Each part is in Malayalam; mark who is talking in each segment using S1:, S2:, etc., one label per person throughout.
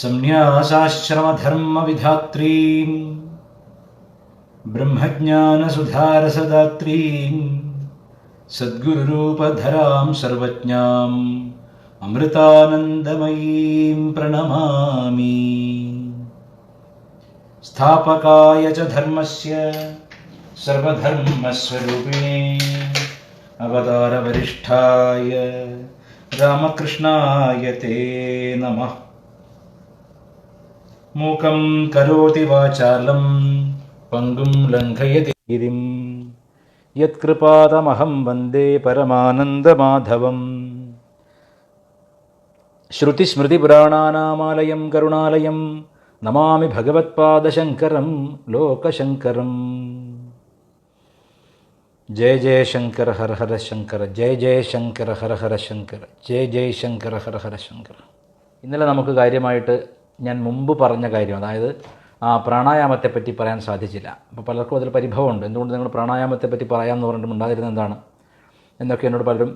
S1: സംന്യാസാശ്രമധർമ്മവിധാത്രീം ബ്രഹ്മജ്ഞാനസുധാരസദാത്രീം സദ്ഗുരുരൂപധരാം സർവജ്ഞാം അമൃതാനന്ദമയീം പ്രണമാമി. സ്ഥാപകായ ച ധർമ്മസ്യ സർവധർമ്മസ്വരൂപിണേ അവതാരവരിഷ്ഠായ രാമകൃഷ്ണായ തേ നമഃ. മൂകം കരോതി വാചാലം പങ്കും ലംഘയതി ഗിരിം യത്കൃപാതമഹം വന്ദേ പരമാനന്ദമാധവം. ശ്രുതിസ്മൃതിപുരാണാനാമാലയം കരുണാലയം നമാമി ഭഗവത്പാദശങ്കരം ലോകശങ്കരം. ജയ ജയ ശങ്കര ഹര ഹര ശങ്കര, ജയ ജയ ശങ്കര ഹര ഹര ശങ്കര, ജയ ജയ ശങ്കര ഹര ഹര ശങ്കര. ഇന്നലെ നമുക്ക് കാര്യമായിട്ട് ഞാൻ മുമ്പ് പറഞ്ഞ കാര്യം, അതായത് പ്രാണായാമത്തെപ്പറ്റി പറയാൻ സാധിച്ചില്ല. അപ്പോൾ പലർക്കും അതിൽ പരിഭവമുണ്ട്. എന്തുകൊണ്ട് നിങ്ങൾ പ്രാണായാമത്തെപ്പറ്റി പറയാമെന്ന് പറഞ്ഞിട്ട് ഉണ്ടായിരുന്നത് എന്താണ് എന്നൊക്കെ എന്നോട് പലരും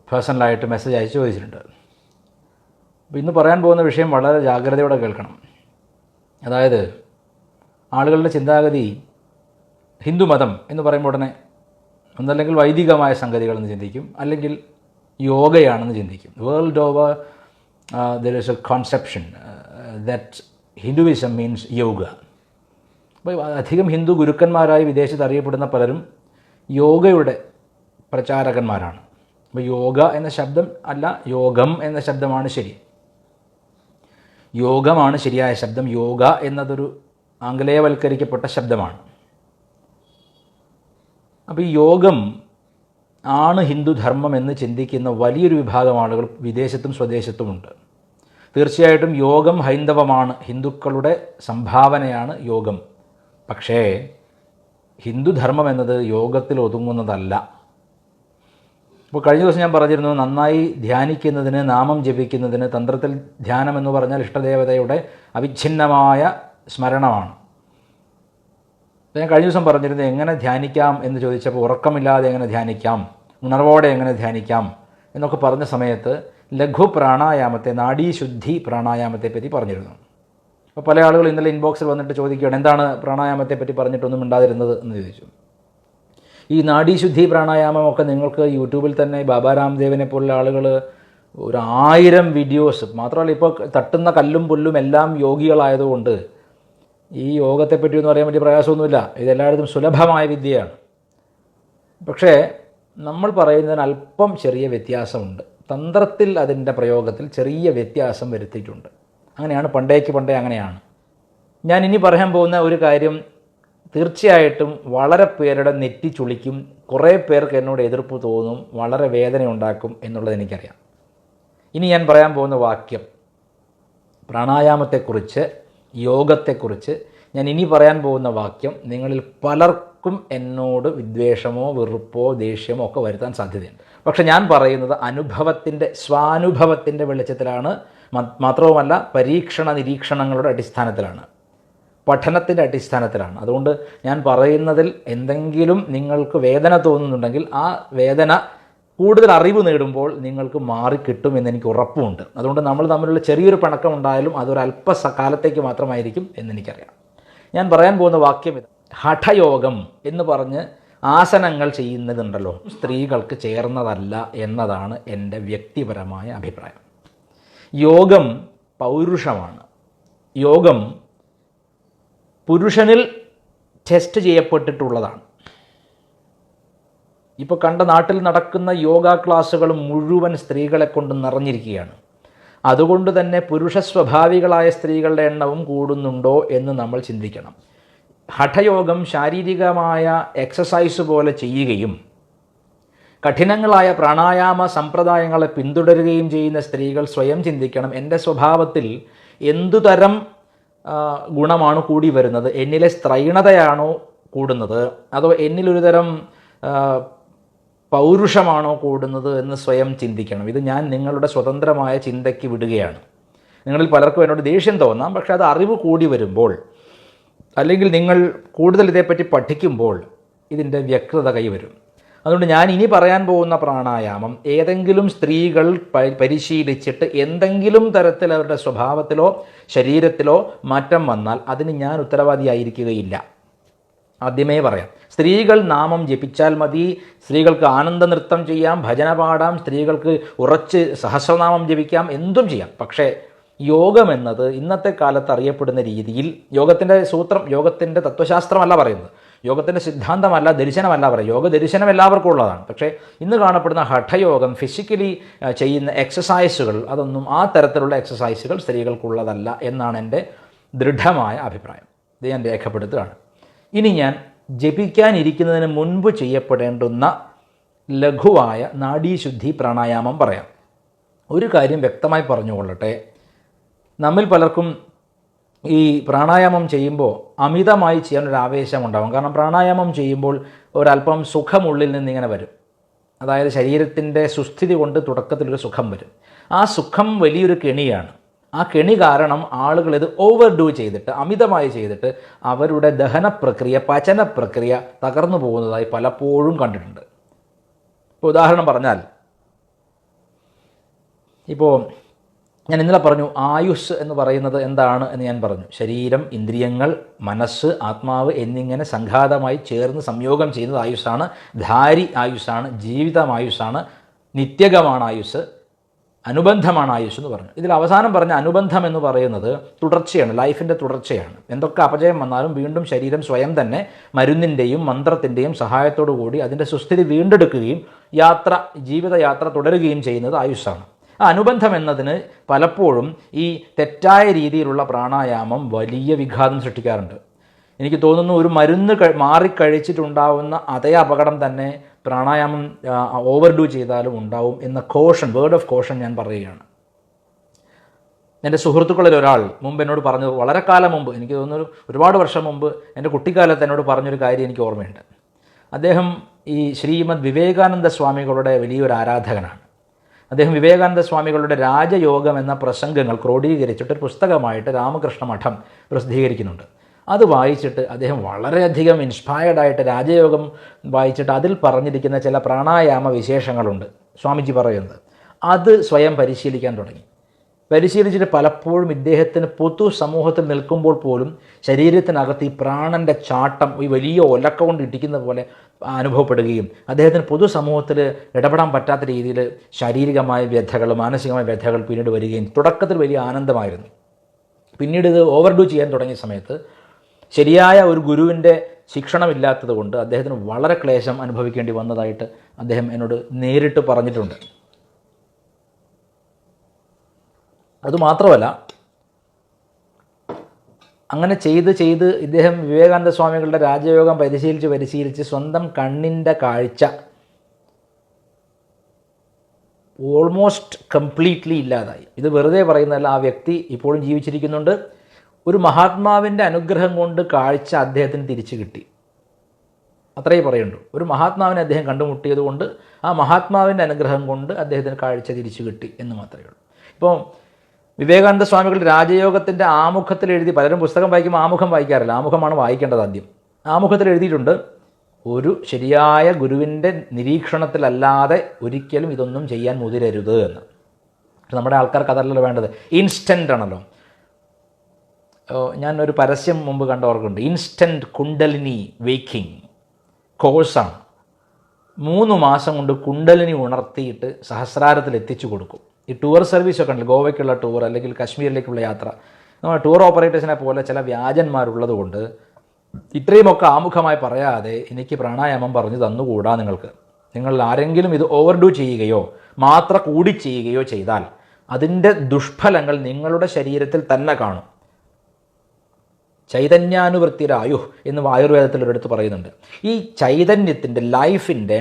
S1: പേഴ്സണലായിട്ട് മെസ്സേജ് അയച്ച് ചോദിച്ചിട്ടുണ്ട്. അപ്പോൾ ഇന്ന് പറയാൻ പോകുന്ന വിഷയം വളരെ ജാഗ്രതയോടെ കേൾക്കണം. അതായത് ആളുകളുടെ ചിന്താഗതി ഹിന്ദുമതം എന്ന് പറയുമ്പോൾ ഉടനെ ഒന്നല്ലെങ്കിൽ വൈദികമായ സംഗതികളെന്ന് ചിന്തിക്കും, അല്ലെങ്കിൽ യോഗയാണെന്ന് ചിന്തിക്കും. World over there is a conception that Hinduism means yoga. അപ്പോൾ അധികം ഹിന്ദു ഗുരുക്കന്മാരായി വിദേശത്ത് അറിയപ്പെടുന്ന പലരും യോഗയുടെ പ്രചാരകന്മാരാണ്. അപ്പോൾ യോഗ എന്ന ശബ്ദം അല്ല, യോഗം എന്ന ശബ്ദമാണ് ശരി. യോഗമാണ് ശരിയായ ശബ്ദം. യോഗ എന്നതൊരു ആംഗലേയവൽക്കരിക്കപ്പെട്ട ശബ്ദമാണ്. അപ്പോൾ ഈ യോഗം ആണ് ഹിന്ദുധർമ്മം എന്ന് ചിന്തിക്കുന്ന വലിയൊരു വിഭാഗം ആളുകൾ വിദേശത്തും സ്വദേശത്തുമുണ്ട്. തീർച്ചയായിട്ടും യോഗം ഹൈന്ദവമാണ്, ഹിന്ദുക്കളുടെ സംഭാവനയാണ് യോഗം. പക്ഷേ ഹിന്ദുധർമ്മം എന്നത് യോഗത്തിൽ ഒതുങ്ങുന്നതല്ല. അപ്പോൾ കഴിഞ്ഞ ദിവസം ഞാൻ പറഞ്ഞിരുന്നു, നന്നായി ധ്യാനിക്കുന്നതിന്, നാമം ജപിക്കുന്നതിന്, തന്ത്രത്തിൽ ധ്യാനം എന്ന് പറഞ്ഞാൽ ഇഷ്ടദേവതയുടെ അവിഛിന്നമായ സ്മരണമാണ്. ഞാൻ കഴിഞ്ഞ ദിവസം പറഞ്ഞിരുന്നു എങ്ങനെ ധ്യാനിക്കാം എന്ന് ചോദിച്ചപ്പോൾ ഉറക്കമില്ലാതെ എങ്ങനെ ധ്യാനിക്കാം, ഉണർവോടെ എങ്ങനെ ധ്യാനിക്കാം എന്നൊക്കെ പറഞ്ഞ സമയത്ത് ലഘു പ്രാണായാമത്തെ, നാഡീശുദ്ധി പ്രാണായാമത്തെ പറ്റി പറഞ്ഞിരുന്നു. അപ്പോൾ പല ആളുകൾ ഇന്നലെ ഇൻബോക്സിൽ വന്നിട്ട് ചോദിക്കുകയാണ്, എന്താണ് പ്രാണായാമത്തെ പറ്റി പറഞ്ഞിട്ടൊന്നും ഉണ്ടാതിരുന്നത് എന്ന് ചോദിച്ചു. ഈ നാഡീശുദ്ധി പ്രാണായാമമൊക്കെ നിങ്ങൾക്ക് യൂട്യൂബിൽ തന്നെ ബാബാ രാംദേവിനെ പോലുള്ള ആളുകൾ 1000 വീഡിയോസ്, മാത്രമല്ല ഇപ്പോൾ തട്ടുന്ന കല്ലും പുല്ലും എല്ലാം യോഗികളായതുകൊണ്ട് ഈ യോഗത്തെപ്പറ്റി ഒന്നും അറിയാൻ വലിയ പ്രയാസമൊന്നുമില്ല. ഇതെല്ലായിടത്തും സുലഭമായ വിദ്യയാണ്. പക്ഷേ നമ്മൾ പറയുന്നതിന് അല്പം ചെറിയ വ്യത്യാസമുണ്ട്. തന്ത്രത്തിൽ അതിൻ്റെ പ്രയോഗത്തിൽ ചെറിയ വ്യത്യാസം വരുത്തിയിട്ടുണ്ട്. അങ്ങനെയാണ് പണ്ടേ അങ്ങനെയാണ്. ഞാൻ ഇനി പറയാൻ പോകുന്ന ഒരു കാര്യം തീർച്ചയായിട്ടും വളരെ പേരുടെ നെറ്റി ചുളിക്കും, കുറേ പേർക്ക് എന്നോട് എതിർപ്പ് തോന്നും, വളരെ വേദന ഉണ്ടാക്കും എന്നുള്ളത് എനിക്കറിയാം. ഇനി ഞാൻ പറയാൻ പോകുന്ന വാക്യം, പ്രാണായാമത്തെക്കുറിച്ച്, യോഗത്തെക്കുറിച്ച് ഞാൻ ഇനി പറയാൻ പോകുന്ന വാക്യം നിങ്ങളിൽ പലർക്കും എന്നോട് വിദ്വേഷമോ വെറുപ്പോ ദേഷ്യമോ ഒക്കെ വരുത്താൻ സാധ്യതയുണ്ട്. പക്ഷെ ഞാൻ പറയുന്നത് അനുഭവത്തിൻ്റെ, സ്വാനുഭവത്തിൻ്റെ വെളിച്ചത്തിലാണ്. മാത്രവുമല്ല പരീക്ഷണ നിരീക്ഷണങ്ങളുടെ അടിസ്ഥാനത്തിലാണ്, പഠനത്തിൻ്റെ അടിസ്ഥാനത്തിലാണ്. അതുകൊണ്ട് ഞാൻ പറയുന്നതിൽ എന്തെങ്കിലും നിങ്ങൾക്ക് വേദന തോന്നുന്നുണ്ടെങ്കിൽ ആ വേദന കൂടുതൽ അറിവ് നേടുമ്പോൾ നിങ്ങൾക്ക് മാറിക്കിട്ടുമെന്ന് എനിക്ക് ഉറപ്പുമുണ്ട്. അതുകൊണ്ട് നമ്മൾ തമ്മിലുള്ള ചെറിയൊരു പിണക്കം ഉണ്ടായാലും അതൊരു അല്പകാലത്തേക്ക് മാത്രമായിരിക്കും എന്നെനിക്കറിയാം. ഞാൻ പറയാൻ പോകുന്ന വാക്യം ഇത്, ഹഠയോഗം എന്ന് പറഞ്ഞ് ആസനങ്ങൾ ചെയ്യുന്നതുണ്ടല്ലോ, സ്ത്രീകൾക്ക് ചേർന്നതല്ല എന്നതാണ് എൻ്റെ വ്യക്തിപരമായ അഭിപ്രായം. യോഗം പൗരുഷമാണ്. യോഗം പുരുഷനിൽ ടെസ്റ്റ് ചെയ്യപ്പെട്ടിട്ടുള്ളതാണ്. ഇപ്പോൾ കണ്ട നാട്ടിൽ നടക്കുന്ന യോഗ ക്ലാസ്സുകൾ മുഴുവൻ സ്ത്രീകളെ കൊണ്ട് നിറഞ്ഞിരിക്കുകയാണ്. അതുകൊണ്ട് തന്നെ പുരുഷ സ്വഭാവികളായ സ്ത്രീകളുടെ എണ്ണവും കൂടുന്നുണ്ടോ എന്ന് നമ്മൾ ചിന്തിക്കണം. ഹഠയോഗം ശാരീരികമായ എക്സസൈസ് പോലെ ചെയ്യുകയും കഠിനങ്ങളായ പ്രാണായാമ സമ്പ്രദായങ്ങളെ പിന്തുടരുകയും ചെയ്യുന്ന സ്ത്രീകൾ സ്വയം ചിന്തിക്കണം, എൻ്റെ സ്വഭാവത്തിൽ എന്തുതരം ഗുണമാണ് കൂടി വരുന്നത്? എന്നിലെ സ്ത്രൈണതയാണോ കൂടുന്നത്, അതോ എന്നിലൊരു തരം പൗരുഷമാണോ കൂടുന്നത് എന്ന് സ്വയം ചിന്തിക്കണം. ഇത് ഞാൻ നിങ്ങളുടെ സ്വതന്ത്രമായ ചിന്തയ്ക്ക് വിടുകയാണ്. നിങ്ങളിൽ പലർക്കും എന്നോട് ദേഷ്യം തോന്നാം, പക്ഷേ അത് അറിവ് കൂടി വരുമ്പോൾ, അല്ലെങ്കിൽ നിങ്ങൾ കൂടുതൽ ഇതേപ്പറ്റി പഠിക്കുമ്പോൾ ഇതിൻ്റെ വ്യക്തത കൈവരും. അതുകൊണ്ട് ഞാൻ ഇനി പറയാൻ പോകുന്ന പ്രാണായാമം ഏതെങ്കിലും സ്ത്രീകൾ പരിശീലിച്ചിട്ട് എന്തെങ്കിലും തരത്തിൽ അവരുടെ സ്വഭാവത്തിലോ ശരീരത്തിലോ മാറ്റം വന്നാൽ അതിന് ഞാൻ ഉത്തരവാദിയായിരിക്കുകയില്ല. ആദ്യമേ പറയാം, സ്ത്രീകൾ നാമം ജപിച്ചാൽ മതി, സ്ത്രീകൾക്ക് ആനന്ദ നൃത്തം ചെയ്യാം, ഭജന പാടാം, സ്ത്രീകൾക്ക് ഉറച്ച് സഹസ്രനാമം ജപിക്കാം, എന്തും ചെയ്യാം. പക്ഷേ യോഗം എന്നത് ഇന്നത്തെ കാലത്ത് അറിയപ്പെടുന്ന രീതിയിൽ യോഗത്തിൻ്റെ സൂത്രം, യോഗത്തിൻ്റെ തത്വശാസ്ത്രമല്ല പറയുന്നത്, യോഗത്തിൻ്റെ സിദ്ധാന്തമല്ല, ദർശനമല്ല പറയുക. യോഗ ദർശനം എല്ലാവർക്കും ഉള്ളതാണ്. പക്ഷേ ഇന്ന് കാണപ്പെടുന്ന ഹഠയോഗം, ഫിസിക്കലി ചെയ്യുന്ന എക്സസൈസുകൾ, അതൊന്നും ആ തരത്തിലുള്ള എക്സസൈസുകൾ സ്ത്രീകൾക്കുള്ളതല്ല എന്നാണ് എൻ്റെ ദൃഢമായ അഭിപ്രായം. ഇത് ഞാൻ രേഖപ്പെടുത്തുകയാണ്. ഇനി ഞാൻ ജപിക്കാനിരിക്കുന്നതിന് മുൻപ് ചെയ്യപ്പെടേണ്ടുന്ന ലഘുവായ നാഡീശുദ്ധി പ്രാണായാമം പറയാം. ഒരു കാര്യം വ്യക്തമായി പറഞ്ഞുകൊള്ളട്ടെ, നമ്മിൽ പലർക്കും ഈ പ്രാണായാമം ചെയ്യുമ്പോൾ അമിതമായി ചെയ്യാനൊരു ആവേശമുണ്ടാകും. കാരണം പ്രാണായാമം ചെയ്യുമ്പോൾ ഒരല്പം സുഖമുള്ളിൽ നിന്നിങ്ങനെ വരും. അതായത് ശരീരത്തിൻ്റെ സുസ്ഥിതി കൊണ്ട് തുടക്കത്തിലൊരു സുഖം വരും. ആ സുഖം വലിയൊരു കെണിയാണ്. ആ കെണി കാരണം ആളുകൾ ഇത് ഓവർഡൂ ചെയ്തിട്ട്, അമിതമായി ചെയ്തിട്ട് അവരുടെ ദഹന പ്രക്രിയ, പചന പ്രക്രിയ തകർന്നു പോകുന്നതായി പലപ്പോഴും കണ്ടിട്ടുണ്ട്. ഇപ്പോൾ ഉദാഹരണം പറഞ്ഞാൽ, ഇപ്പോൾ ഞാൻ ഇന്നലെ പറഞ്ഞു ആയുസ് എന്ന് പറയുന്നത് എന്താണ് എന്ന് ഞാൻ പറഞ്ഞു. ശരീരം, ഇന്ദ്രിയങ്ങൾ, മനസ്സ്, ആത്മാവ് എന്നിങ്ങനെ സംഘാതമായി ചേർന്ന് സംയോഗം ചെയ്യുന്നത് ആയുസ്സാണ്. ധാരി ആയുസ്സാണ്, ജീവിതമായുസ്സാണ്, നിത്യകമാണ് ആയുസ്, അനുബന്ധമാണ് ആയുസ് എന്ന് പറഞ്ഞു. ഇതിൽ അവസാനം പറഞ്ഞ അനുബന്ധം എന്ന് പറയുന്നത് തുടർച്ചയാണ്, ലൈഫിൻ്റെ തുടർച്ചയാണ്. എന്തൊക്കെ അപജയം വന്നാലും വീണ്ടും ശരീരം സ്വയം തന്നെ മരുന്നിൻ്റെയും മന്ത്രത്തിൻ്റെയും സഹായത്തോടു കൂടി അതിൻ്റെ സുസ്ഥിതി വീണ്ടെടുക്കുകയും ജീവിതയാത്ര തുടരുകയും ചെയ്യുന്നത് ആയുസ്സാണ്. ആ അനുബന്ധം എന്നതിന് പലപ്പോഴും ഈ തെറ്റായ രീതിയിലുള്ള പ്രാണായാമം വലിയ വിഘാതം സൃഷ്ടിക്കാറുണ്ട്. എനിക്ക് തോന്നുന്നു ഒരു മരുന്ന് മാറിക്കഴിച്ചിട്ടുണ്ടാവുന്ന അതേ അപകടം തന്നെ പ്രാണായാമം ഓവർഡൂ ചെയ്താലും ഉണ്ടാവും എന്ന വേർഡ് ഓഫ് കോഷൻ ഞാൻ പറയുകയാണ്. എൻ്റെ സുഹൃത്തുക്കളിൽ ഒരാൾ മുമ്പ് എന്നോട് പറഞ്ഞത്, വളരെ കാലം മുമ്പ്, എനിക്ക് തോന്നുന്നു ഒരുപാട് വർഷം മുമ്പ്, എൻ്റെ കുട്ടിക്കാലത്ത് എന്നോട് പറഞ്ഞൊരു കാര്യം എനിക്ക് ഓർമ്മയുണ്ട്. അദ്ദേഹം ഈ ശ്രീമദ് വിവേകാനന്ദ സ്വാമികളുടെ വലിയൊരു ആരാധകനാണ്. അദ്ദേഹം വിവേകാനന്ദ സ്വാമികളുടെ രാജയോഗം എന്ന പ്രസംഗങ്ങൾ ക്രോഡീകരിച്ചിട്ടൊരു പുസ്തകമായിട്ട് രാമകൃഷ്ണ മഠം പ്രസിദ്ധീകരിക്കുന്നുണ്ട്. അത് വായിച്ചിട്ട് അദ്ദേഹം വളരെയധികം ഇൻസ്പയർഡായിട്ട് രാജയോഗം വായിച്ചിട്ട് അതിൽ പറഞ്ഞിരിക്കുന്ന ചില പ്രാണായാമ വിശേഷങ്ങളുണ്ട് സ്വാമിജി പറയുന്നത്. അത് സ്വയം പരിശീലിക്കാൻ തുടങ്ങി. പരിശീലിച്ചിട്ട് പലപ്പോഴും ഇദ്ദേഹത്തിന് പൊതു സമൂഹത്തിൽ നിൽക്കുമ്പോൾ പോലും ശരീരത്തിനകത്ത് ഈ പ്രാണൻ്റെ ചാട്ടം ഈ വലിയ ഒലക്ക കൊണ്ട് ഇടിക്കുന്ന പോലെ അനുഭവപ്പെടുകയും അദ്ദേഹത്തിന് പൊതുസമൂഹത്തിൽ ഇടപെടാൻ പറ്റാത്ത രീതിയിൽ ശാരീരികമായ വ്യഥകൾ, മാനസികമായ വ്യഥകൾ പിന്നീട് വരികയും, തുടക്കത്തിൽ വലിയ ആനന്ദമായിരുന്നു. പിന്നീട് ഇത് ഓവർഡൂ ചെയ്യാൻ തുടങ്ങിയ സമയത്ത് ശരിയായ ഒരു ഗുരുവിൻ്റെ ശിക്ഷണമില്ലാത്തത് കൊണ്ട് അദ്ദേഹത്തിന് വളരെ ക്ലേശം അനുഭവിക്കേണ്ടി വന്നതായിട്ട് അദ്ദേഹം എന്നോട് നേരിട്ട് പറഞ്ഞിട്ടുണ്ട്. അതുമാത്രമല്ല, അങ്ങനെ ചെയ്ത് ഇദ്ദേഹം വിവേകാനന്ദ സ്വാമികളുടെ രാജയോഗം പരിശീലിച്ച് സ്വന്തം കണ്ണിൻ്റെ കാഴ്ച ഓൾമോസ്റ്റ് കംപ്ലീറ്റ്ലി ഇല്ലാതായി. ഇത് വെറുതെ പറയുന്നതല്ല, ആ വ്യക്തി ഇപ്പോഴും ജീവിച്ചിരിക്കുന്നുണ്ട്. ഒരു മഹാത്മാവിൻ്റെ അനുഗ്രഹം കൊണ്ട് കാഴ്ച അദ്ദേഹത്തിന് തിരിച്ചു കിട്ടി, അത്രയേ പറയുള്ളൂ. ഒരു മഹാത്മാവിനെ അദ്ദേഹം കണ്ടുമുട്ടിയത് കൊണ്ട് ആ മഹാത്മാവിൻ്റെ അനുഗ്രഹം കൊണ്ട് അദ്ദേഹത്തിന് കാഴ്ച തിരിച്ചു കിട്ടി എന്ന് മാത്രമേ ഉള്ളൂ. ഇപ്പോൾ വിവേകാനന്ദ സ്വാമികൾ രാജയോഗത്തിൻ്റെ ആമുഖത്തിൽ എഴുതി, പലരും പുസ്തകം വായിക്കുമ്പോൾ ആമുഖം വായിക്കാറില്ല, ആമുഖമാണ് വായിക്കേണ്ടത് ആദ്യം. ആമുഖത്തിൽ എഴുതിയിട്ടുണ്ട്, ഒരു ശരിയായ ഗുരുവിൻ്റെ നിരീക്ഷണത്തിലല്ലാതെ ഒരിക്കലും ഇതൊന്നും ചെയ്യാൻ മുതിരരുത് എന്ന്. നമ്മുടെ ആൾക്കാർക്ക് അതല്ലല്ലോ വേണ്ടത്, ഇൻസ്റ്റൻ്റ് ആണല്ലോ. ഞാൻ ഒരു പരസ്യം മുമ്പ് കണ്ടവർക്കുണ്ട്, ഇൻസ്റ്റൻറ്റ് കുണ്ടലിനി വേക്കിംഗ് കോഴ്സാണ്. 3 മാസം കൊണ്ട് കുണ്ടലിനി ഉണർത്തിയിട്ട് സഹസ്രാരത്തിൽ എത്തിച്ചു കൊടുക്കും. ഈ ടൂർ സർവീസൊക്കെ ഉണ്ടല്ലോ, ഗോവയ്ക്കുള്ള ടൂർ അല്ലെങ്കിൽ കാശ്മീരിലേക്കുള്ള യാത്ര, നമ്മൾ ടൂർ ഓപ്പറേറ്റേഴ്സിനെ പോലെ ചില വ്യാജന്മാരുള്ളത് കൊണ്ട് ഇത്രയുമൊക്കെ ആമുഖമായി പറയാതെ എനിക്ക് പ്രാണായാമം പറഞ്ഞു തന്നുകൂടാ. നിങ്ങൾ ആരെങ്കിലും ഇത് ഓവർഡൂ ചെയ്യുകയോ മാത്ര കൂടി ചെയ്യുകയോ ചെയ്താൽ അതിൻ്റെ ദുഷ്ഫലങ്ങൾ നിങ്ങളുടെ ശരീരത്തിൽ തന്നെ കാണും. ചൈതന്യാനുവൃത്തിരായു എന്ന് ആയുർവേദത്തിൽ ഒരിടത്ത് പറയുന്നുണ്ട്. ഈ ചൈതന്യത്തിൻ്റെ, ലൈഫിൻ്റെ,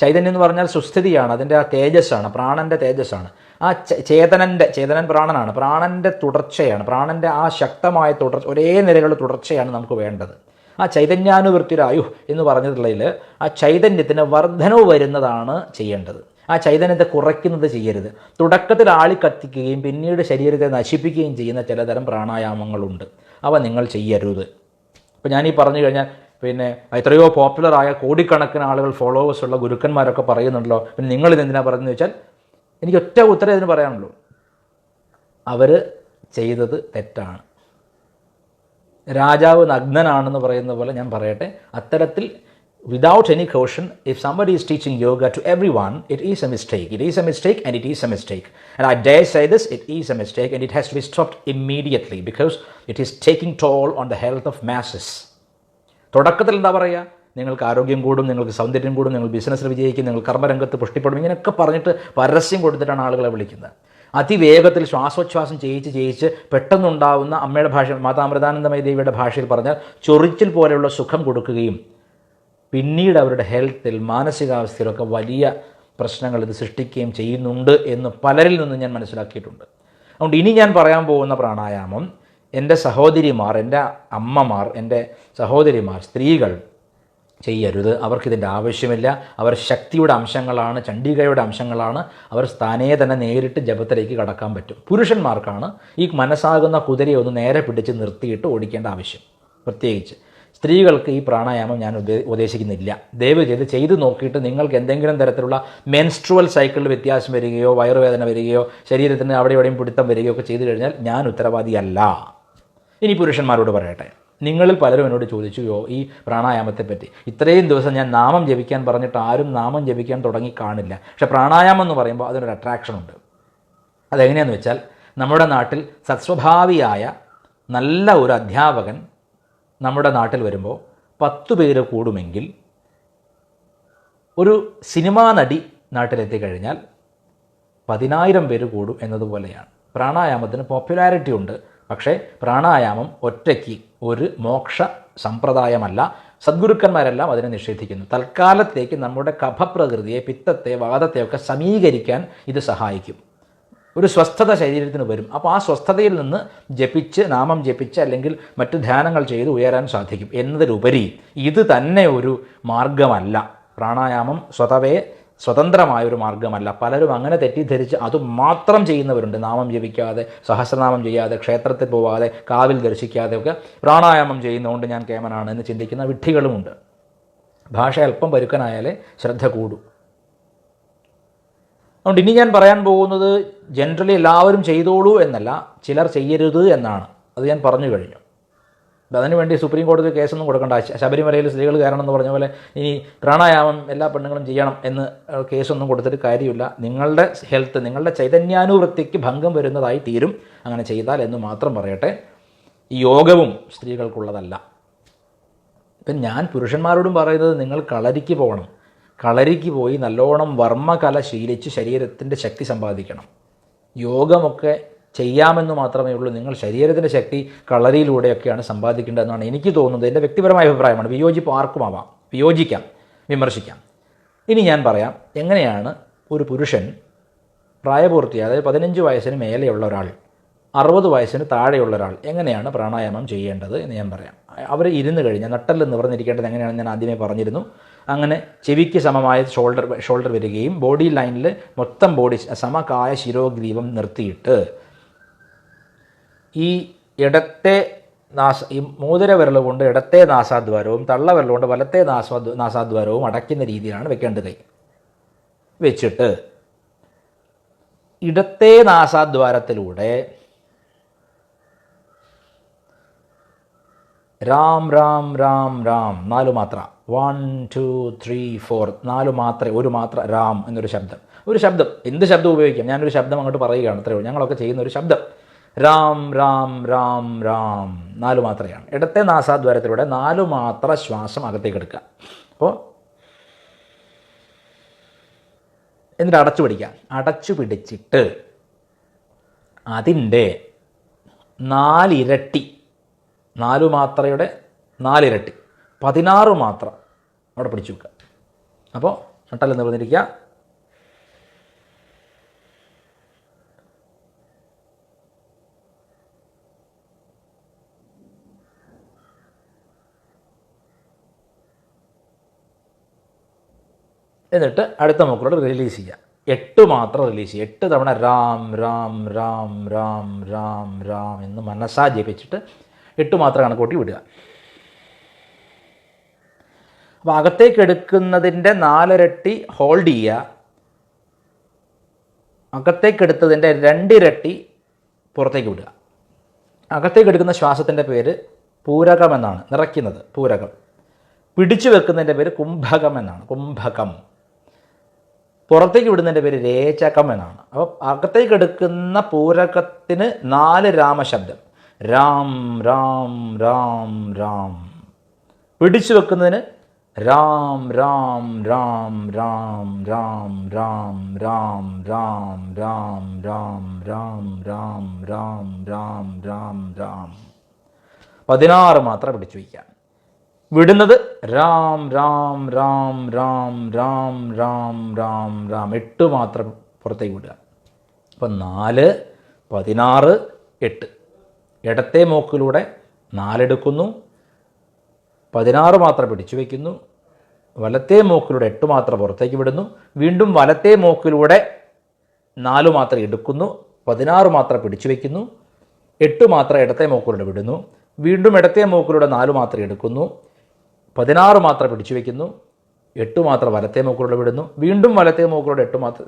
S1: ചൈതന്യം എന്ന് പറഞ്ഞാൽ സുസ്ഥിതിയാണ്, അതിൻ്റെ ആ തേജസ്സാണ്, പ്രാണൻ്റെ തേജസ്സാണ്. ആ ചേതനൻ പ്രാണനാണ്, പ്രാണൻ്റെ തുടർച്ചയാണ്, പ്രാണൻ്റെ ആ ശക്തമായ ഒരേ നിലയിലുള്ള തുടർച്ചയാണ് നമുക്ക് വേണ്ടത്. ആ ചൈതന്യാനുവൃത്തിരായു എന്ന് പറഞ്ഞതിൽ ആ ചൈതന്യത്തിന് വർധനവ് വരുന്നതാണ് ചെയ്യേണ്ടത്. ആ ചൈതന്യത്തെ കുറയ്ക്കുന്നത് ചെയ്യരുത്. തുടക്കത്തിൽ ആളിക്കത്തിക്കുകയും പിന്നീട് ശരീരത്തെ നശിപ്പിക്കുകയും ചെയ്യുന്ന ചിലതരം പ്രാണായാമങ്ങളുണ്ട്, അവ നിങ്ങൾ ചെയ്യരുത്. ഇപ്പോൾ ഞാനീ പറഞ്ഞു കഴിഞ്ഞാൽ പിന്നെ എത്രയോ പോപ്പുലറായ കോടിക്കണക്കിന് ആളുകൾ ഫോളോവേഴ്സുള്ള ഗുരുക്കന്മാരൊക്കെ പറയുന്നുണ്ടല്ലോ, പിന്നെ നിങ്ങളിതെന്തിനാണ് പറയുന്നത് വെച്ചാൽ എനിക്ക് ഒറ്റ ഉത്തരം ഇതിന് പറയാനുള്ളൂ. അവർ ചെയ്തത് തെറ്റാണ്. രാജാവ് നഗ്നനാണെന്ന് പറയുന്ന പോലെ ഞാൻ പറയട്ടെ, അത്തരത്തിൽ without any caution, if somebody is teaching yoga to everyone, it is a mistake. It is a mistake and it is a mistake. And I dare say this, it is a mistake and it has to be stopped immediately because it is taking toll on the health of masses. തുടക്കത്തിൽ എന്താ പറയുക, നിങ്ങൾക്ക് ആരോഗ്യം കൂടും, നിങ്ങൾക്ക് സൗന്ദര്യം കൂടും, നിങ്ങൾ ബിസിനസ്സിൽ വിജയിക്കും, നിങ്ങൾ കർമ്മരംഗത്ത് പുഷ്ടിപ്പെടും, ഇങ്ങനെയൊക്കെ പറഞ്ഞിട്ട് പരസ്യം കൊടുത്തിട്ടാണ് ആളുകളെ വിളിക്കുന്നത്. അതിവേഗത്തിൽ ശ്വാസോച്ഛ്വാസം ചെയ്യിച്ച് പെട്ടെന്നുണ്ടാവുന്ന അമ്മയുടെ ഭാഷ, മാതാ അമൃതാനന്ദമയി ദേവിയുടെ ഭാഷയിൽ പറഞ്ഞാൽ ചൊറിച്ചിൽ പോലെയുള്ള സുഖം കൊടുക്കുകയും പിന്നീട് അവരുടെ ഹെൽത്തിൽ മാനസികാവസ്ഥയിലൊക്കെ വലിയ പ്രശ്നങ്ങൾ ഇത് സൃഷ്ടിക്കുകയും ചെയ്യുന്നുണ്ട് എന്ന് പലരിൽ നിന്നും ഞാൻ മനസ്സിലാക്കിയിട്ടുണ്ട്. അതുകൊണ്ട് ഇനി ഞാൻ പറയാൻ പോകുന്ന പ്രാണായാമം എൻ്റെ സഹോദരിമാർ, എൻ്റെ അമ്മമാർ, എൻ്റെ സഹോദരിമാർ, സ്ത്രീകൾ ചെയ്യരുത്. അവർക്കിതിൻ്റെ ആവശ്യമില്ല. അവർ ശക്തിയുടെ അംശങ്ങളാണ്, ചണ്ഡികയുടെ അംശങ്ങളാണ്. അവർ സ്ഥാനേ തന്നെ നേരിട്ട് ജപത്തിലേക്ക് കടക്കാൻ പറ്റും. പുരുഷന്മാർക്കാണ് ഈ മനസ്സാകുന്ന കുതിരയെ ഒന്ന് നേരെ പിടിച്ച് നിർത്തിയിട്ട് ഓടിക്കേണ്ട ആവശ്യം. പ്രത്യേകിച്ച് സ്ത്രീകൾക്ക് ഈ പ്രാണായാമം ഞാൻ ഉപദേശിക്കുന്നില്ല. ദയവ് ചെയ്ത് നോക്കിയിട്ട് നിങ്ങൾക്ക് എന്തെങ്കിലും തരത്തിലുള്ള മെൻസ്ട്രുവൽ സൈക്കിളിൽ വ്യത്യാസം വരികയോ വയറുവേദന വരികയോ ശരീരത്തിന് അവിടെ എവിടെയും പിടുത്തം വരികയോ ഒക്കെ ചെയ്തു കഴിഞ്ഞാൽ ഞാൻ ഉത്തരവാദിയല്ല. ഇനി പുരുഷന്മാരോട് പറയട്ടെ, നിങ്ങളിൽ പലരും എന്നോട് ചോദിച്ചു ഈ പ്രാണായാമത്തെപ്പറ്റി. ഇത്രയും ദിവസം ഞാൻ നാമം ജപിക്കാൻ പറഞ്ഞിട്ട് ആരും നാമം ജപിക്കാൻ തുടങ്ങി കാണില്ല. പക്ഷേ പ്രാണായാമം എന്ന് പറയുമ്പോൾ അതിനൊരു അട്രാക്ഷൻ ഉണ്ട്. അതെങ്ങനെയാണെന്ന് വെച്ചാൽ, നമ്മുടെ നാട്ടിൽ സത്സ്വഭാവിയായ നല്ല ഒരു അധ്യാപകൻ നമ്മുടെ നാട്ടിൽ വരുമ്പോൾ 10 പേര് കൂടുമെങ്കിൽ ഒരു സിനിമാ നടി നാട്ടിലെത്തിക്കഴിഞ്ഞാൽ 10,000 പേര് കൂടും എന്നതുപോലെയാണ്. പ്രാണായാമത്തിന് പോപ്പുലാരിറ്റി ഉണ്ട്. പക്ഷേ പ്രാണായാമം ഒറ്റയ്ക്ക് ഒരു മോക്ഷ സമ്പ്രദായമല്ല. സദ്ഗുരുക്കന്മാരെല്ലാം അതിനെ നിഷേധിക്കുന്നു. തൽക്കാലത്തേക്ക് നമ്മുടെ കഫപ്രകൃതിയെ, പിത്തത്തെ, വാദത്തെയൊക്കെ സമീകരിക്കാൻ ഇത് സഹായിക്കും. ഒരു സ്വസ്ഥത ശരീരത്തിന് വരും. അപ്പോൾ ആ സ്വസ്ഥതയിൽ നിന്ന് ജപിച്ച്, നാമം ജപിച്ച് അല്ലെങ്കിൽ മറ്റ് ധ്യാനങ്ങൾ ചെയ്ത് ഉയരാൻ സാധിക്കും. എന്നതിലുപരി ഇത് തന്നെ ഒരു മാർഗമല്ല. പ്രാണായാമം സ്വതന്ത്രമായൊരു മാർഗമല്ല. പലരും അങ്ങനെ തെറ്റിദ്ധരിച്ച് അത് മാത്രം ചെയ്യുന്നവരുണ്ട്. നാമം ജപിക്കാതെ, സഹസ്രനാമം ചെയ്യാതെ, ക്ഷേത്രത്തിൽ പോവാതെ, കാവിൽ ദർശിക്കാതെയൊക്കെ പ്രാണായാമം ചെയ്യുന്നതുകൊണ്ട് ഞാൻ കേമനാണ് എന്ന് ചിന്തിക്കുന്ന വിഡ്ഢികളുമുണ്ട്. ഭാഷ അല്പം പരുക്കനായാലേ ശ്രദ്ധ കൂടൂ. അതുകൊണ്ട് ഇനി ഞാൻ പറയാൻ പോകുന്നത് ജനറലി എല്ലാവരും ചെയ്തോളൂ എന്നല്ല, ചിലർ ചെയ്യരുത് എന്നാണ്. അത് ഞാൻ പറഞ്ഞു കഴിഞ്ഞു. അതിനുവേണ്ടി സുപ്രീം കോടതി കേസൊന്നും കൊടുക്കണ്ട. ശബരിമലയിൽ സ്ത്രീകൾ കയറണമെന്ന് പറഞ്ഞ പോലെ ഇനി പ്രാണായാമം എല്ലാ പെണ്ണുങ്ങളും ചെയ്യണം എന്ന് കേസൊന്നും കൊടുത്തിട്ട് കാര്യമില്ല. നിങ്ങളുടെ ഹെൽത്ത്, നിങ്ങളുടെ ചൈതന്യാനുവൃത്തിക്ക് ഭംഗം വരുന്നതായി തീരും അങ്ങനെ ചെയ്താൽ എന്ന് മാത്രം പറയട്ടെ. ഈ യോഗവും സ്ത്രീകൾക്കുള്ളതല്ല. ഇപ്പം ഞാൻ പുരുഷന്മാരോടും പറയുന്നത്, നിങ്ങൾ കളരിക്ക് പോകണം. കളരിക്ക് പോയി നല്ലോണം വർമ്മകല ശീലിച്ച് ശരീരത്തിൻ്റെ ശക്തി സമ്പാദിക്കണം. യോഗമൊക്കെ ചെയ്യാമെന്ന് മാത്രമേ ഉള്ളൂ. നിങ്ങൾ ശരീരത്തിൻ്റെ ശക്തി കളരിയിലൂടെയൊക്കെയാണ് സമ്പാദിക്കേണ്ടതെന്നാണ് എനിക്ക് തോന്നുന്നത്. എൻ്റെ വ്യക്തിപരമായ അഭിപ്രായമാണ്. വിയോജിപ്പ് ആർക്കുമാവാം, വിയോജിക്കാം, വിമർശിക്കാം. ഇനി ഞാൻ പറയാം എങ്ങനെയാണ് ഒരു പുരുഷൻ പ്രായപൂർത്തി, അതായത് 15 വയസ്സിന് മേലെയുള്ള ഒരാൾ, 60 വയസ്സിന് താഴെയുള്ള ഒരാൾ എങ്ങനെയാണ് പ്രാണായാമം ചെയ്യേണ്ടത് എന്ന് ഞാൻ പറയാം. അവർ ഇരുന്ന് കഴിഞ്ഞാൽ നട്ടെല്ല് നിവർന്നിരിക്കേണ്ടത് എങ്ങനെയാണെന്ന് ഞാൻ ആദ്യമേ പറഞ്ഞിരുന്നു. അങ്ങനെ ചെവിക്ക് സമമായ ഷോൾഡർ വരികയും ബോഡി ലൈനിൽ മൊത്തം ബോഡി സമകായ ശിരോഗ്രീവം നിർത്തിയിട്ട് ഈ മോതിര വിരൽ കൊണ്ട് ഇടത്തെ നാസാദ്വാരവും തള്ളവിരൽ കൊണ്ട് വലത്തെ നാസാദ്വാരവും അടയ്ക്കുന്ന രീതിയിലാണ് വെക്കേണ്ടത്. വെച്ചിട്ട് ഇടത്തെ നാസാദ്വാരത്തിലൂടെ രാം രാം രാം രാം 4 മാത്ര, 1 2 3 4 4 മാത്ര, ഒരു മാത്ര രാം എന്നൊരു ശബ്ദം. എന്ത് ശബ്ദം ഉപയോഗിക്കാം, ഞാനൊരു ശബ്ദം അങ്ങോട്ട് പറയുകയാണ്, അത്രയേ ഉള്ളൂ. ഞങ്ങളൊക്കെ ചെയ്യുന്ന ഒരു ശബ്ദം രാം രാം രാം രാം 4 മാത്രയാണ്. ഇടത്തെ നാസാദ്വാരത്തിലൂടെ 4 മാത്ര ശ്വാസം അകത്തേക്ക് എടുക്കുക. അപ്പോൾ എന്നിട്ട് അടച്ചു പിടിച്ചിട്ട് അതിൻ്റെ 4 ഇരട്ടി, 4 മാത്രയുടെ 4 ഇരട്ടി 16 മാത്ര അവിടെ പിടിച്ചു വെക്കുക. അപ്പോൾ നട്ടെല്ല് നിവർന്നിരിക്കുക. എന്നിട്ട് അടുത്ത മൂക്കിലൂടെ റിലീസ് ചെയ്യുക. 8 മാത്രം റിലീസ് ചെയ്യുക. 8 തവണ രാം രാം രാം രാം രാം രാം എന്ന് മനസ്സാ ജപിച്ചിട്ട് 8 മാത്രം കണക്കൂട്ടി വിടുക. അപ്പോൾ അകത്തേക്ക് എടുക്കുന്നതിൻ്റെ 4 ഇരട്ടി ഹോൾഡ് ചെയ്യുക, അകത്തേക്ക് എടുത്തതിൻ്റെ 2 ഇരട്ടി പുറത്തേക്ക് വിടുക. അകത്തേക്ക് എടുക്കുന്ന ശ്വാസത്തിൻ്റെ പേര് പൂരകം എന്നാണ്, നിറയ്ക്കുന്നത് പൂരകം. പിടിച്ചു വെക്കുന്നതിൻ്റെ പേര് കുംഭകം എന്നാണ്, കുംഭകം. പുറത്തേക്ക് വിടുന്നതിൻ്റെ പേര് രേചകം എന്നാണ്. അപ്പോൾ അകത്തേക്ക് എടുക്കുന്ന പൂരകത്തിന് 4 രാമശബ്ദം, രാം രാം രാം രാം. പിടിച്ചു വെക്കുന്നതിന് രാം രാം രാം രാം രാം രാം രാം രാം രാം രാം രാം രാം രാം രാം രാം രാം. 16 മാത്രം പിടിച്ചു വയ്ക്കാം. വിടുന്നത് രാം രാം രാം രാം രാം രാം രാം രാം. 8 മാത്രം പുറത്തേക്ക് വിടുക. അപ്പം 4, 16, 8. ഇടത്തെ മൂക്കിലൂടെ 4 എടുക്കുന്നു, 16 മാത്രം പിടിച്ചു വയ്ക്കുന്നു. വലത്തെ മൂക്കിലൂടെ 8 മാത്രം പുറത്തേക്ക് വിടുന്നു. വീണ്ടും വലത്തെ മൂക്കിലൂടെ 4 മാത്രം എടുക്കുന്നു, 16 മാത്രം പിടിച്ചു വയ്ക്കുന്നു. 8 മാത്രം ഇടത്തെ മൂക്കിലൂടെ വിടുന്നു. വീണ്ടും ഇടത്തെ മൂക്കിലൂടെ 4 മാത്രം എടുക്കുന്നു, 16 മാത്രം പിടിച്ചു വയ്ക്കുന്നു. 8 മാത്രം വലത്തെ മൂക്കിലൂടെ വിടുന്നു. വീണ്ടും വലത്തെ മൂക്കിലൂടെ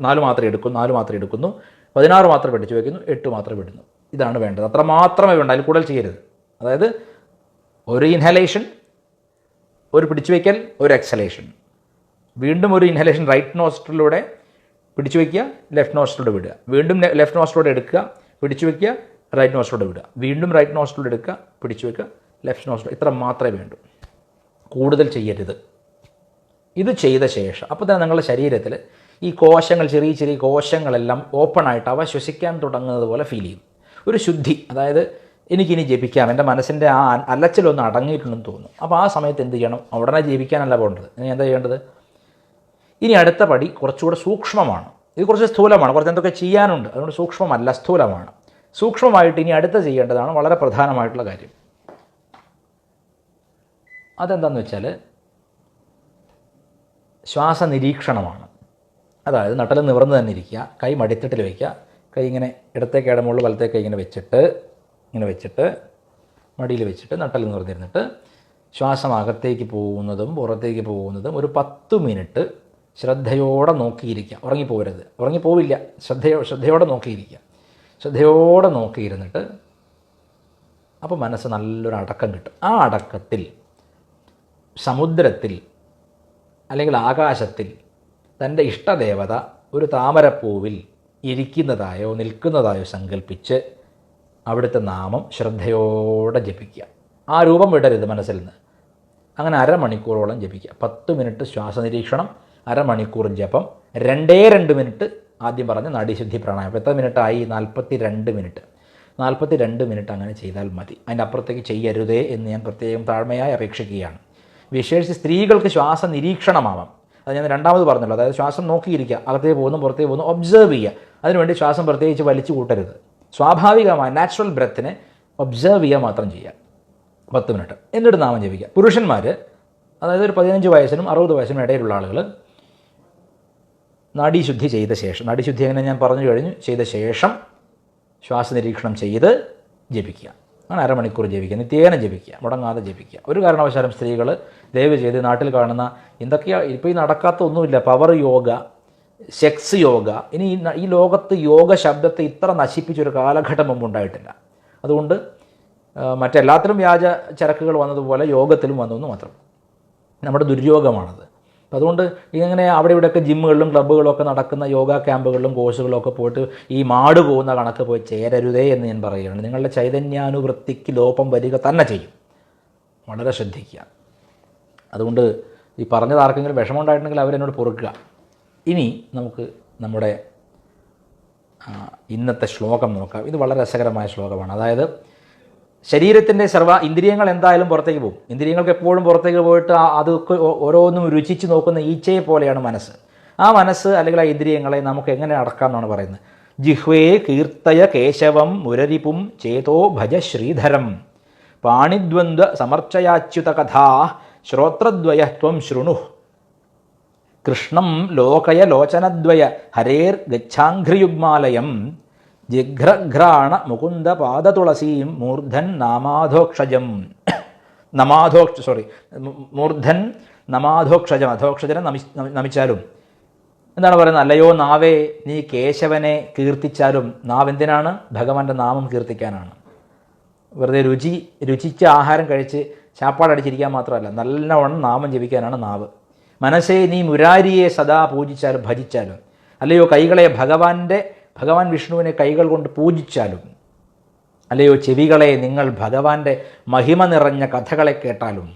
S1: 4 മാത്രം എടുക്കുന്നു, 4 മാത്രം എടുക്കുന്നു. 16 മാത്രം പിടിച്ചു വയ്ക്കുന്നു, 8 മാത്രം വിടുന്നു. ഇതാണ് വേണ്ടത്. അത്ര മാത്രമേ വേണ്ട, അതിൽ കൂടുതൽ ചെയ്യരുത്. അതായത് ഒരു ഇൻഹലേഷൻ, ഒരു പിടിച്ചു വയ്ക്കൽ, ഒരു എക്സലേഷൻ. വീണ്ടും ഒരു ഇൻഹലേഷൻ റൈറ്റ് നോസ്ട്രിലൂടെ പിടിച്ചു വയ്ക്കുക, ലെഫ്റ്റ് നോസ്ട്രിലൂടെ വിടുക. വീണ്ടും ലെഫ്റ്റ് നോസ്ട്രിലൂടെ എടുക്കുക, പിടിച്ചു വയ്ക്കുക, റൈറ്റ് നോസ്ട്രിലൂടെ വിടുക. വീണ്ടും റൈറ്റ് നോസ്ട്രിലൂടെ എടുക്കുക, പിടിച്ചു വയ്ക്കുക, ലെഫ്റ്റ് നോസ്ട്രിൽ. ഇത്ര മാത്രമേ വേണ്ടൂ, കൂടുതൽ ചെയ്യരുത്. ഇത് ചെയ്ത ശേഷം അപ്പോൾ തന്നെ നിങ്ങളുടെ ശരീരത്തിൽ ഈ കോശങ്ങൾ, ചെറിയ ചെറിയ കോശങ്ങളെല്ലാം ഓപ്പണായിട്ട് അവ ശ്വസിക്കാൻ തുടങ്ങുന്നത് പോലെ ഫീൽ ചെയ്യും. ഒരു ശുദ്ധി, അതായത് എനിക്കിനി ജപിക്കാം, എൻ്റെ മനസ്സിൻ്റെ ആ അലച്ചിലൊന്ന് അടങ്ങിയിട്ടുണ്ടെന്ന് തോന്നുന്നു. അപ്പോൾ ആ സമയത്ത് എന്ത് ചെയ്യണം? ഉടനെ ജപിക്കാനല്ല പോകേണ്ടത്. ഇനി എന്താ ചെയ്യേണ്ടത്? ഇനി അടുത്ത പടി കുറച്ചുകൂടെ സൂക്ഷ്മമാണ്. ഇത് കുറച്ച് സ്ഥൂലമാണ്, കുറച്ച് എന്തൊക്കെ ചെയ്യാനുണ്ട്. അതുകൊണ്ട് സൂക്ഷ്മമല്ല, സ്ഥൂലമാണ്. സൂക്ഷ്മമായിട്ട് ഇനി അടുത്ത ചെയ്യേണ്ടതാണ് വളരെ പ്രധാനമായിട്ടുള്ള കാര്യം. അതെന്താണെന്ന് വെച്ചാൽ ശ്വാസനിരീക്ഷണമാണ്. അതായത് നട്ടൽ നിവർന്ന് തന്നെ ഇരിക്കുക, കൈ മടിത്തട്ടിൽ വയ്ക്കുക, കൈ ഇങ്ങനെ ഇടത്തേക്ക് ഇടമുള്ള വലത്തേക്ക് ഇങ്ങനെ വെച്ചിട്ട് മടിയിൽ വെച്ചിട്ട് നട്ടൽ നിവർന്നിരുന്നിട്ട് ശ്വാസം അകത്തേക്ക് പോകുന്നതും പുറത്തേക്ക് പോകുന്നതും ഒരു 10 മിനിറ്റ് ശ്രദ്ധയോടെ നോക്കിയിരിക്കുക. ഉറങ്ങിപ്പോകരുത്, ഉറങ്ങിപ്പോവില്ല. ശ്രദ്ധയോടെ നോക്കിയിരിക്കുക. ശ്രദ്ധയോടെ നോക്കിയിരുന്നിട്ട് അപ്പോൾ മനസ്സ് നല്ലൊരു അടക്കം കിട്ടും. ആ അടക്കത്തിൽ സമുദ്രത്തിൽ അല്ലെങ്കിൽ ആകാശത്തിൽ തൻ്റെ ഇഷ്ടദേവത ഒരു താമരപ്പൂവിൽ ഇരിക്കുന്നതായോ നിൽക്കുന്നതായോ സങ്കല്പിച്ച് അവിടുത്തെ നാമം ശ്രദ്ധയോടെ ജപിക്കുക. ആ രൂപം വിടരുത് മനസ്സിൽ നിന്ന്. അങ്ങനെ അരമണിക്കൂറോളം ജപിക്കുക. 10 മിനിറ്റ് ശ്വാസനിരീക്ഷണം, അരമണിക്കൂർ ജപം, 2 മിനിറ്റ് ആദ്യം പറഞ്ഞ നാഡീശുദ്ധി പ്രാണായാമം. എത്ര മിനിറ്റായി? 42 മിനിറ്റ്. 42 മിനിറ്റ് അങ്ങനെ ചെയ്താൽ മതി. അതിൻ്റെ അപ്പുറത്തേക്ക് ചെയ്യരുതേ എന്ന് ഞാൻ പ്രത്യേകം താഴ്മയായി അപേക്ഷിക്കുകയാണ്. വിശേഷിച്ച് സ്ത്രീകൾക്ക് ശ്വാസ നിരീക്ഷണമാവാം. അത് ഞാൻ രണ്ടാമത് പറഞ്ഞല്ലോ. അതായത് ശ്വാസം നോക്കിയിരിക്കുക, അകത്തേക്ക് പോകുന്നു പുറത്തേക്ക് പോകുന്നു, ഒബ്സേർവ് ചെയ്യുക. അതിനുവേണ്ടി ശ്വാസം പ്രത്യേകിച്ച് വലിച്ചു കൂട്ടരുത്. സ്വാഭാവികമായ നാച്ചുറൽ ബ്രെത്തിനെ ഒബ്സേർവ് ചെയ്യുക മാത്രം ചെയ്യുക. 10 മിനിറ്റ്. എന്നിട്ട് നാമം ജപിക്കുക. പുരുഷന്മാർ, അതായത് ഒരു 15 വയസ്സിനും 60 വയസ്സിനും ഇടയിലുള്ള ആളുകൾ നാഡീശുദ്ധി ചെയ്ത ശേഷം, നാഡീശുദ്ധി അങ്ങനെ ഞാൻ പറഞ്ഞു കഴിഞ്ഞു, ചെയ്ത ശേഷം ശ്വാസനിരീക്ഷണം ചെയ്ത് ജപിക്കുക. അങ്ങനെ അരമണിക്കൂർ ജപിക്കുക, നിത്യേന ജപിക്കുക, മുടങ്ങാതെ ജപിക്കുക. ഒരു കാരണവശാലും സ്ത്രീകൾ ദയവ് ചെയ്ത് നാട്ടിൽ കാണുന്ന എന്തൊക്കെയാണ് ഇപ്പോൾ ഈ നടക്കാത്ത ഒന്നുമില്ല, പവർ യോഗ, സെക്സ് യോഗ, ഇനി ഈ ലോകത്ത് യോഗ ശബ്ദത്തെ ഇത്ര നശിപ്പിച്ചൊരു കാലഘട്ടം മുമ്പ് ഉണ്ടായിട്ടില്ല. അതുകൊണ്ട് മറ്റെല്ലാത്തിലും വ്യാജ ചരക്കുകൾ വന്നതുപോലെ യോഗത്തിലും വന്നു എന്ന് മാത്രം. നമ്മുടെ ദുര്യോഗമാണത്. അപ്പം അതുകൊണ്ട് ഇങ്ങനെ അവിടെ ഇവിടെയൊക്കെ ജിമ്മുകളിലും ക്ലബ്ബുകളും ഒക്കെ നടക്കുന്ന യോഗ ക്യാമ്പുകളിലും കോഴ്സുകളും ഒക്കെ പോയിട്ട് ഈ മാട് പോകുന്ന കണക്ക് പോയി ചേരരുതേ എന്ന് ഞാൻ പറയുകയാണ്. നിങ്ങളുടെ ചൈതന്യാനുവൃത്തിക്ക് ലോപം വരിക തന്നെ ചെയ്യും. വളരെ ശ്രദ്ധിക്കുക. അതുകൊണ്ട് ഈ പറഞ്ഞത് ആർക്കെങ്കിലും വിഷമമുണ്ടായിട്ടുണ്ടെങ്കിൽ അവരെന്നോട് പൊറുക്കുക. ഇനി നമുക്ക് നമ്മുടെ ഇന്നത്തെ ശ്ലോകം നോക്കാം. ഇത് വളരെ രസകരമായ ശ്ലോകമാണ്. അതായത് ശരീരത്തിൻ്റെ സർവ്വ ഇന്ദ്രിയങ്ങൾ എന്തായാലും പുറത്തേക്ക് പോകും. ഇന്ദ്രിയങ്ങൾക്ക് എപ്പോഴും പുറത്തേക്ക് പോയിട്ട് അതൊക്കെ ഓരോന്നും രുചിച്ച് നോക്കുന്ന ഈച്ചയെ പോലെയാണ് മനസ്സ്. ആ മനസ്സ് അല്ലെങ്കിൽ ആ ഇന്ദ്രിയങ്ങളെ നമുക്ക് എങ്ങനെ അടക്കാം എന്നാണ് പറയുന്നത്. ജിഹ്വേ കീർത്തയ കേശവം മുരരിപും ചേതോ ഭജ ശ്രീധരം പാണിദ്വന്ദ്വ സമർച്ചയാച്യുത കഥാ ശ്രോത്രദ്വയ ത്വം ശൃണു കൃഷ്ണം ലോകയ ലോചനദ്വയ ഹരേർ ഗച്ഛാഘ്രിയുഗ്മാലയം ജിഘ്രഘ്രാണ മുകുന്ദ പാദതുളസീം മൂർധൻ മൂർധൻ നമാധോക്ഷജം, അധോക്ഷജനെ നമിച്ചാലും. എന്താണ് പറയുന്നത്? അല്ലയോ നാവേ, നീ കേശവനെ കീർത്തിച്ചാലും. നാവ് എന്തിനാണ്? ഭഗവാന്റെ നാമം കീർത്തിക്കാനാണ്. വെറുതെ രുചിച്ച ആഹാരം കഴിച്ച് ചാപ്പാടടിച്ചിരിക്കാൻ മാത്രമല്ല, നല്ലവണ്ണം നാമം ജപിക്കാനാണ് നാവ്. മനസ്സേ, നീ മുരാരിയെ സദാ പൂജിച്ചാലും ഭജിച്ചാലും. അല്ലയോ കൈകളെ, ഭഗവാൻ വിഷ്ണുവിനെ കൈകൾ കൊണ്ട് പൂജിച്ചാലും. അല്ലയോ ചെവികളെ, നിങ്ങൾ ഭഗവാന്റെ മഹിമ നിറഞ്ഞ കഥകളെ കേട്ടാലും.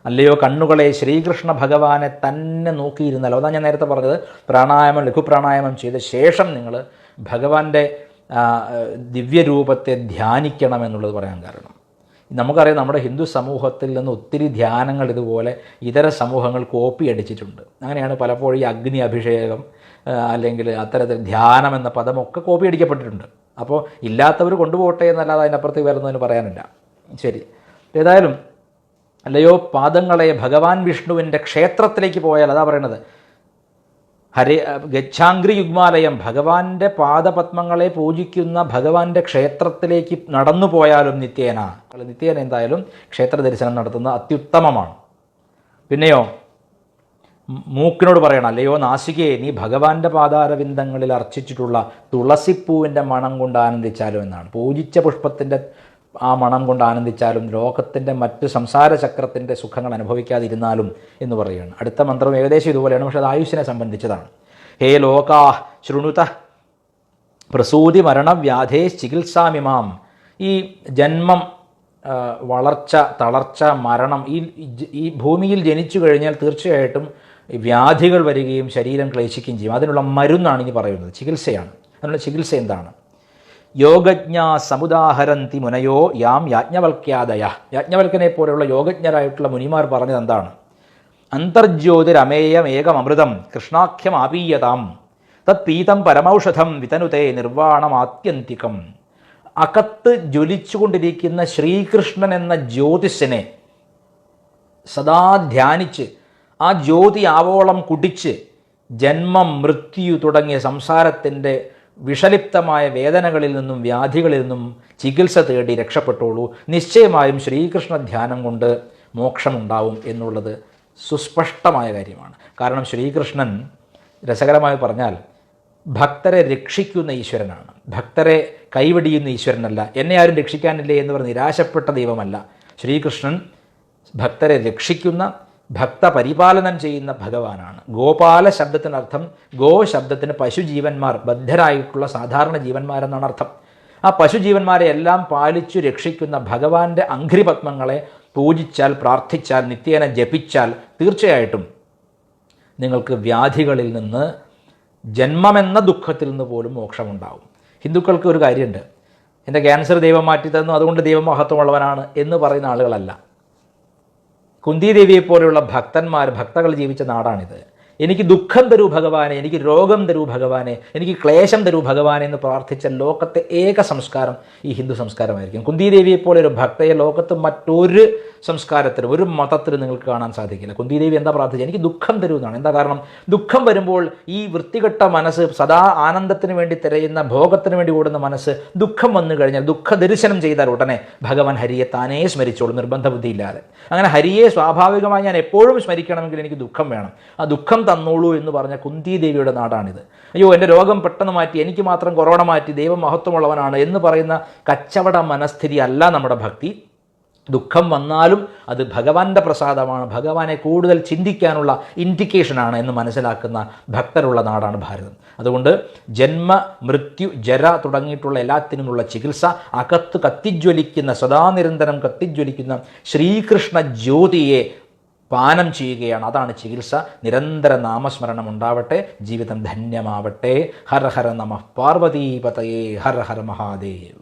S1: അല്ലയോ കണ്ണുകളെ, ശ്രീകൃഷ്ണ ഭഗവാനെ തന്നെ നോക്കിയിരുന്നാലോ. അതാണ് ഞാൻ നേരത്തെ പറഞ്ഞത്. പ്രാണായാമം, ലഘുപ്രാണായാമം ചെയ്ത ശേഷം നിങ്ങൾ ഭഗവാന്റെ ദിവ്യരൂപത്തെ ധ്യാനിക്കണമെന്നുള്ളത് പറയാൻ കാരണം, നമുക്കറിയാം നമ്മുടെ ഹിന്ദു സമൂഹത്തിൽ നിന്ന് ഒത്തിരി ധ്യാനങ്ങൾ ഇതുപോലെ ഇതര സമൂഹങ്ങൾ കോപ്പി അടിച്ചിട്ടുണ്ട്. അങ്ങനെയാണ് പലപ്പോഴും ഈ അഗ്നി അഭിഷേകം അല്ലെങ്കിൽ അത്തരത്തിൽ ധ്യാനം എന്ന പദമൊക്കെ കോപ്പി അടിക്കപ്പെട്ടിട്ടുണ്ട്. അപ്പോൾ ഇല്ലാത്തവർ കൊണ്ടുപോകട്ടെ എന്നല്ലാതെ അതിനപ്പുറത്തേക്ക് വരുന്നതിന് പറയാനില്ല. ശരി, ഏതായാലും അല്ലയോ പാദങ്ങളെ, ഭഗവാൻ വിഷ്ണുവിൻ്റെ ക്ഷേത്രത്തിലേക്ക് പോയാൽ, അതാ പറയണത്, ഗച്ഛാംഗ്രി യുഗ്മാലയം, ഭഗവാന്റെ പാദപത്മങ്ങളെ പൂജിക്കുന്ന ഭഗവാന്റെ ക്ഷേത്രത്തിലേക്ക് നടന്നു പോയാലും നിത്യേന എന്തായാലും ക്ഷേത്ര ദർശനം നടത്തുന്നത് അത്യുത്തമമാണ്. പിന്നെയോ മൂക്കിനോട് പറയണം, അല്ലയോ നാസികയെ, നീ ഭഗവാന്റെ പാദാരവിന്ദങ്ങളിൽ അർച്ചിച്ചിട്ടുള്ള തുളസിപ്പൂവിൻ്റെ മണം കൊണ്ട് ആനന്ദിച്ചാലും എന്നാണ്. പൂജിച്ച പുഷ്പത്തിൻ്റെ ആ മണം കൊണ്ട് ആനന്ദിച്ചാലും ലോകത്തിൻ്റെ മറ്റ് സംസാര ചക്രത്തിൻ്റെ സുഖങ്ങൾ അനുഭവിക്കാതിരുന്നാലും എന്ന് പറയുകയാണ്. അടുത്ത മന്ത്രം ഏകദേശം ഇതുപോലെയാണ്, പക്ഷേ അത് ആയുസ്സിനെ സംബന്ധിച്ചതാണ്. ഹേ ലോകാ ശൃണുത പ്രസൂതി മരണവ്യാധേ ചികിത്സാമിമാം. ഈ ജന്മം, വളർച്ച, തളർച്ച, മരണം, ഈ ഭൂമിയിൽ ജനിച്ചു കഴിഞ്ഞാൽ തീർച്ചയായിട്ടും വ്യാധികൾ വരികയും ശരീരം ക്ലേശിക്കുകയും ചെയ്യും. അതിനുള്ള മരുന്നാണ് ഇനി പറയുന്നത്, ചികിത്സയാണ്. അതിനുള്ള ചികിത്സ എന്താണ്? യോഗജ്ഞ സമുദാഹരന്തി മുനയോ യാം യാജ്ഞവൽക്യാദയ. യാജ്ഞവൽക്കനെ പോലെയുള്ള യോഗജ്ഞരായിട്ടുള്ള മുനിമാർ പറഞ്ഞത് എന്താണ്? അന്തർജ്യോതിരമേയമേകമൃതം കൃഷ്ണാഖ്യമാപീയതാം തത് പീതം പരമൌഷധം വിതനുതേ നിർവാണമാത്യന്തികം. അകത്ത് ജ്വലിച്ചുകൊണ്ടിരിക്കുന്ന ശ്രീകൃഷ്ണൻ എന്ന ജ്യോതിസിനെ സദാ ധ്യാനിച്ച് ആ ജ്യോതി ആവോളം കുടിച്ച് ജന്മം, മൃത്യു തുടങ്ങിയ സംസാരത്തിൻ്റെ വിഷലിപ്തമായ വേദനകളിൽ നിന്നും വ്യാധികളിൽ നിന്നും ചികിത്സ തേടി രക്ഷപ്പെട്ടോളൂ. നിശ്ചയമായും ശ്രീകൃഷ്ണ ധ്യാനം കൊണ്ട് മോക്ഷമുണ്ടാവും എന്നുള്ളത് സുസ്പഷ്ടമായ കാര്യമാണ്. കാരണം ശ്രീകൃഷ്ണൻ, രസകരമായി പറഞ്ഞാൽ, ഭക്തരെ രക്ഷിക്കുന്ന ഈശ്വരനാണ്. ഭക്തരെ കൈവെടിയുന്ന ഈശ്വരനല്ല. എന്നെ ആരും രക്ഷിക്കാനില്ലേ എന്ന് പറഞ്ഞ് നിരാശപ്പെട്ട ദൈവമല്ല. ശ്രീകൃഷ്ണൻ ഭക്തരെ രക്ഷിക്കുന്ന, ഭക്തപരിപാലനം ചെയ്യുന്ന ഭഗവാനാണ്. ഗോപാല ശബ്ദത്തിനർത്ഥം, ഗോ ശബ്ദത്തിന് പശുജീവന്മാർ, ബദ്ധരായിട്ടുള്ള സാധാരണ ജീവന്മാരെന്നാണ് അർത്ഥം. ആ പശുജീവന്മാരെ എല്ലാം പാലിച്ചു രക്ഷിക്കുന്ന ഭഗവാന്റെ അംഘ്രിപത്മങ്ങളെ പൂജിച്ചാൽ, പ്രാർത്ഥിച്ചാൽ, നിത്യേന ജപിച്ചാൽ തീർച്ചയായിട്ടും നിങ്ങൾക്ക് വ്യാധികളിൽ നിന്ന്, ജന്മമെന്ന ദുഃഖത്തിൽ നിന്ന് പോലും മോക്ഷമുണ്ടാവും. ഹിന്ദുക്കൾക്ക് ഒരു കാര്യമുണ്ട്, എൻ്റെ ക്യാൻസർ ദൈവം മാറ്റി തന്നു അതുകൊണ്ട് ദൈവം മഹത്വമുള്ളവനാണ് എന്ന് പറയുന്ന ആളുകളല്ല. കുന്തിദേവിയെപ്പോലെയുള്ള ഭക്തകൾ ജീവിച്ച നാടാണിത്. എനിക്ക് ദുഃഖം തരൂ ഭഗവാനെ, എനിക്ക് രോഗം തരൂ ഭഗവാനെ, എനിക്ക് ക്ലേശം തരൂ ഭഗവാനെ എന്ന് പ്രാർത്ഥിച്ച ലോകത്തെ ഏക സംസ്കാരം ഈ ഹിന്ദു സംസ്കാരമായിരിക്കും. കുന്തിദേവിയെപ്പോലെ ഒരു ഭക്തയെ ലോകത്ത് മറ്റൊരു സംസ്കാരത്തിലും, ഒരു മതത്തിലും നിങ്ങൾക്ക് കാണാൻ സാധിക്കില്ല. കുന്തിദേവി എന്താ പ്രാർത്ഥിച്ചത്? എനിക്ക് ദുഃഖം തരൂ എന്നാണ്. എന്താ കാരണം? ദുഃഖം വരുമ്പോൾ ഈ വൃത്തികെട്ട മനസ്സ്, സദാ ആനന്ദത്തിന് വേണ്ടി തിരയുന്ന, ഭോഗത്തിന് വേണ്ടി ഓടുന്ന മനസ്സ്, ദുഃഖം വന്നു കഴിഞ്ഞാൽ, ദുഃഖ ദർശനം ചെയ്താൽ ഉടനെ ഭഗവാൻ ഹരിയെ താനേ സ്മരിച്ചോളൂ, നിർബന്ധ ബുദ്ധിയില്ലാതെ. അങ്ങനെ ഹരിയെ സ്വാഭാവികമായി ഞാൻ എപ്പോഴും സ്മരിക്കണമെങ്കിൽ എനിക്ക് ദുഃഖം വേണം. ആ ദുഃഖം തന്നോളൂ എന്ന് പറഞ്ഞ കുന്തിദേവിയുടെ നാടാണിത്. അയ്യോ, എൻ്റെ രോഗം പെട്ടെന്ന് മാറ്റി, എനിക്ക് മാത്രം കൊറോണ മാറ്റി, ദൈവം മഹത്വമുള്ളവനാണ് എന്ന് പറയുന്ന കച്ചവട മനസ്ഥിതി അല്ല നമ്മുടെ ഭക്തി. ദുഃഖം വന്നാലും അത് ഭഗവാന്റെ പ്രസാദമാണ്, ഭഗവാനെ കൂടുതൽ ചിന്തിക്കാനുള്ള ഇൻഡിക്കേഷനാണ് എന്ന് മനസ്സിലാക്കുന്ന ഭക്തരുള്ള നാടാണ് ഭാരതം. അതുകൊണ്ട് ജന്മ, മൃത്യു, ജര തുടങ്ങിയിട്ടുള്ള എല്ലാത്തിനുമുള്ള ചികിത്സ അകത്ത് കത്തിജ്വലിക്കുന്ന, സദാനിരന്തരം കത്തിജ്വലിക്കുന്ന ശ്രീകൃഷ്ണ ജ്യോതിയെ പാനം ചെയ്യുകയാണ്. അതാണ് ചികിത്സ. നിരന്തര നാമസ്മരണം ഉണ്ടാവട്ടെ, ജീവിതം ധന്യമാവട്ടെ. ഹര ഹര നമഃ പാർവതീപതയേ, ഹര ഹര മഹാദേവ്.